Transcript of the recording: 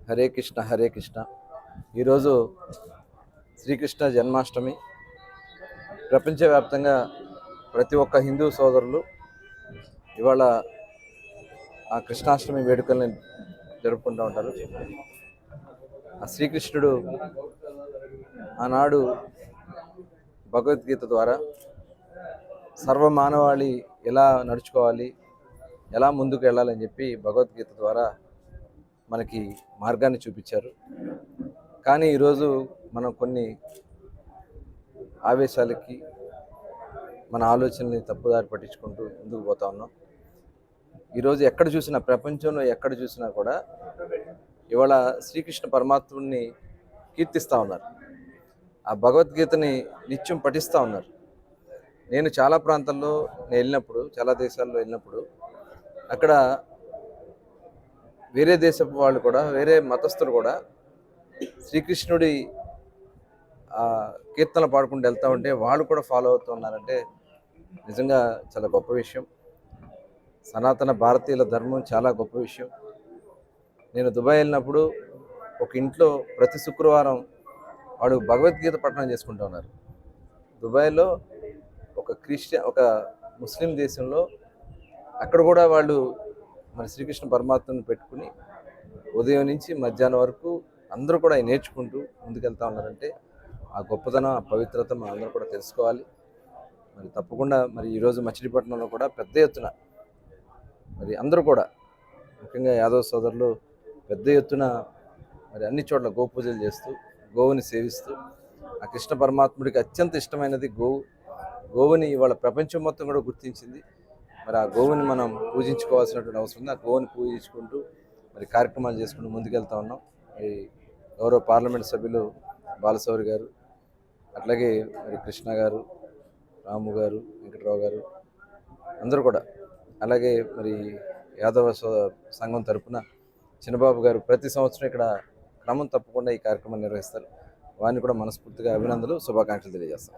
హరే కృష్ణ హరే కృష్ణ. ఈరోజు శ్రీకృష్ణ జన్మాష్టమి. ప్రపంచవ్యాప్తంగా ప్రతి ఒక్క హిందూ సోదరులు ఇవాళ ఆ కృష్ణాష్టమి వేడుకల్ని జరుపుకుంటూ ఉంటారు. ఆ శ్రీకృష్ణుడు ఆనాడు భగవద్గీత ద్వారా సర్వమానవాళి ఎలా నడుచుకోవాలి, ఎలా ముందుకు వెళ్ళాలని చెప్పి భగవద్గీత ద్వారా మనకి మార్గాన్ని చూపించారు. కానీ ఈరోజు మనం కొన్ని ఆవేశాలకి మన ఆలోచనని తప్పుదారి పట్టించుకుంటూ ముందుకు పోతా ఉన్నాం. ఈరోజు ఎక్కడ చూసినా, ప్రపంచంలో ఎక్కడ చూసినా కూడా ఇవాళ శ్రీకృష్ణ పరమాత్ముడిని కీర్తిస్తూ ఉన్నారు. ఆ భగవద్గీతని నిత్యం పఠిస్తూ ఉన్నారు. నేను చాలా ప్రాంతాల్లో వెళ్ళినప్పుడు, చాలా దేశాల్లో వెళ్ళినప్పుడు అక్కడ వేరే దేశపు వాళ్ళు కూడా, వేరే మతస్థులు కూడా శ్రీకృష్ణుడి కీర్తనలు పాడుకుంటూ వెళ్తూ ఉంటే వాళ్ళు కూడా ఫాలో అవుతూ ఉన్నారంటే నిజంగా చాలా గొప్ప విషయం. సనాతన భారతీయుల ధర్మం చాలా గొప్ప విషయం. నేను దుబాయ్ వెళ్ళినప్పుడు ఒక ఇంట్లో ప్రతి శుక్రవారం వాడు భగవద్గీత పఠనం చేసుకుంటూ ఉన్నారు. దుబాయ్లో ఒక ముస్లిం దేశంలో అక్కడ కూడా వాళ్ళు మన శ్రీకృష్ణ పరమాత్మను పెట్టుకుని ఉదయం నుంచి మధ్యాహ్నం వరకు అందరూ కూడా నేర్చుకుంటూ ముందుకెళ్తా ఉన్నారంటే ఆ గొప్పతనం, ఆ పవిత్రత మనం అందరూ కూడా తెలుసుకోవాలి. మరి తప్పకుండా మరి ఈరోజు మచిలీపట్నంలో కూడా పెద్ద ఎత్తున మరి అందరూ కూడా, ముఖ్యంగా యాదవ్ సోదరులు పెద్ద ఎత్తున మరి అన్ని చోట్ల గోపూజలు చేస్తూ, గోవుని సేవిస్తూ, ఆ కృష్ణ పరమాత్ముడికి అత్యంత ఇష్టమైనది గోవు. గోవుని ఇవాళ ప్రపంచం మొత్తం కూడా గుర్తించింది. మరి ఆ గోవుని మనం పూజించుకోవాల్సినటువంటి అవసరం ఉంది. ఆ గోవుని పూజించుకుంటూ మరి కార్యక్రమాలు చేసుకుంటూ ముందుకెళ్తా ఉన్నాం. మరి గౌరవ పార్లమెంట్ సభ్యులు బాలశౌరి గారు, అట్లాగే మరి కృష్ణ గారు, రాము గారు, వెంకటరావు గారు అందరూ కూడా, అలాగే మరి యాదవ సంఘం తరఫున చిన్నబాబు గారు ప్రతి సంవత్సరం ఇక్కడ క్రమం తప్పకుండా ఈ కార్యక్రమం నిర్వహిస్తారు. వారిని కూడా మనస్ఫూర్తిగా అభినందనలు, శుభాకాంక్షలు తెలియజేస్తాం.